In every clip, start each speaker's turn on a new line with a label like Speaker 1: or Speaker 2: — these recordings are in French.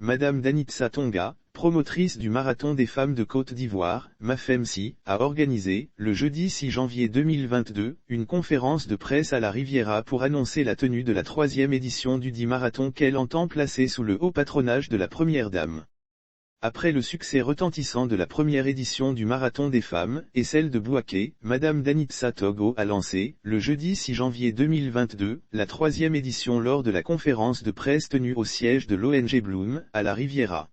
Speaker 1: Madame Danitza Tonga, promotrice du Marathon des femmes de Côte d'Ivoire, MAFEMSI, a organisé, le jeudi 6 janvier 2022, une conférence de presse à la Riviera pour annoncer la tenue de la 3e édition du dit marathon qu'elle entend placer sous le haut patronage de la Première Dame. Après le succès retentissant de la première édition du Marathon des femmes, et celle de Bouaké, Madame Danitza Togo a lancé, le jeudi 6 janvier 2022, la 3e édition lors de la conférence de presse tenue au siège de l'ONG Bloom, à la Riviera.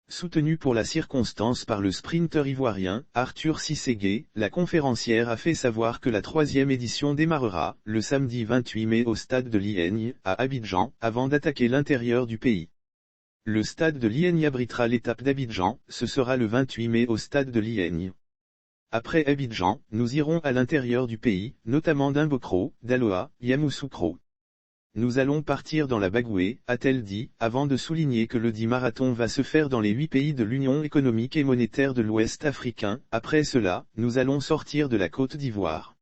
Speaker 1: Soutenue pour la circonstance par le sprinter ivoirien, Arthur Sisségué, la conférencière a fait savoir que la 3e édition démarrera, le samedi 28 mai au stade de Liègne, à Abidjan, avant d'attaquer l'intérieur du pays. Le stade de Liègne abritera l'étape d'Abidjan, ce sera le 28 mai au stade de Liègne. Après Abidjan, nous irons à l'intérieur du pays, notamment d'Imbokro, d'Aloa, Yamoussoukro. Nous allons partir dans la Bagoué, a-t-elle dit, avant de souligner que le dit marathon va se faire dans les 8 pays de l'Union économique et monétaire de l'Ouest africain. Après cela, nous allons sortir de la Côte d'Ivoire.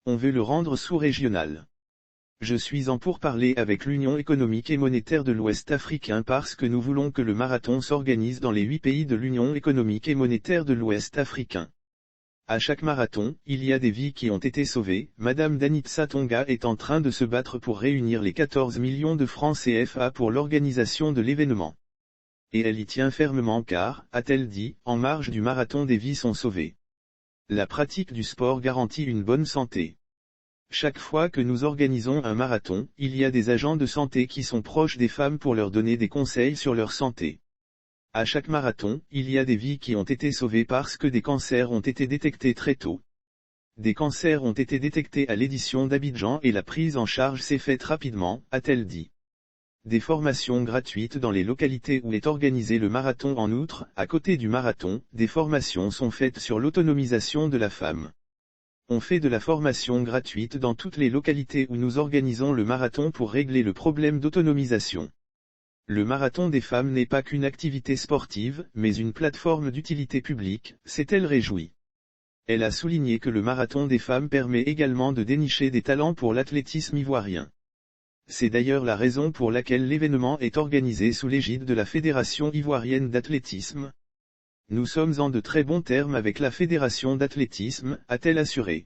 Speaker 1: On veut le rendre sous-régional. Je suis en pourparlers avec l'Union économique et monétaire de l'Ouest africain parce que nous voulons que le marathon s'organise dans les 8 pays de l'Union économique et monétaire de l'Ouest africain. À chaque marathon, il y a des vies qui ont été sauvées. Madame Danitza Tonga est en train de se battre pour réunir les 14 millions de francs CFA pour l'organisation de l'événement. Et elle y tient fermement car, a-t-elle dit, en marge du marathon des vies sont sauvées. La pratique du sport garantit une bonne santé. Chaque fois que nous organisons un marathon, il y a des agents de santé qui sont proches des femmes pour leur donner des conseils sur leur santé. À chaque marathon, il y a des vies qui ont été sauvées parce que des cancers ont été détectés très tôt. Des cancers ont été détectés à l'édition d'Abidjan et la prise en charge s'est faite rapidement, a-t-elle dit. Des formations gratuites dans les localités où est organisé le marathon. En outre, à côté du marathon, des formations sont faites sur l'autonomisation de la femme. On fait de la formation gratuite dans toutes les localités où nous organisons le marathon pour régler le problème d'autonomisation. Le marathon des femmes n'est pas qu'une activité sportive, mais une plateforme d'utilité publique, s'est-elle réjouie. Elle a souligné que le marathon des femmes permet également de dénicher des talents pour l'athlétisme ivoirien. C'est d'ailleurs la raison pour laquelle l'événement est organisé sous l'égide de la Fédération ivoirienne d'athlétisme. Nous sommes en de très bons termes avec la Fédération d'athlétisme, a-t-elle assuré.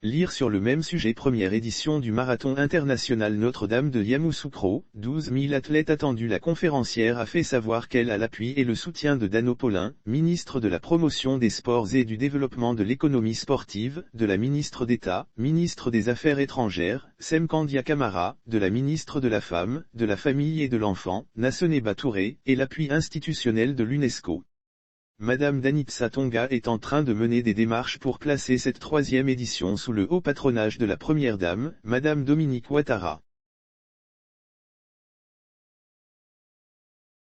Speaker 1: Lire sur le même sujet. Première édition du Marathon international Notre-Dame de Yamoussoukro, 12 000 athlètes attendus. La conférencière a fait savoir qu'elle a l'appui et le soutien de Dano Paulin, ministre de la Promotion des Sports et du Développement de l'économie sportive, de la ministre d'État, ministre des Affaires étrangères, Semkandia Camara, de la ministre de la Femme, de la Famille et de l'Enfant, Nassoneba Touré, et l'appui institutionnel de l'UNESCO. Madame Danitza Tonga est en train de mener des démarches pour placer cette 3e édition sous le haut patronage de la Première Dame, Madame Dominique Ouattara.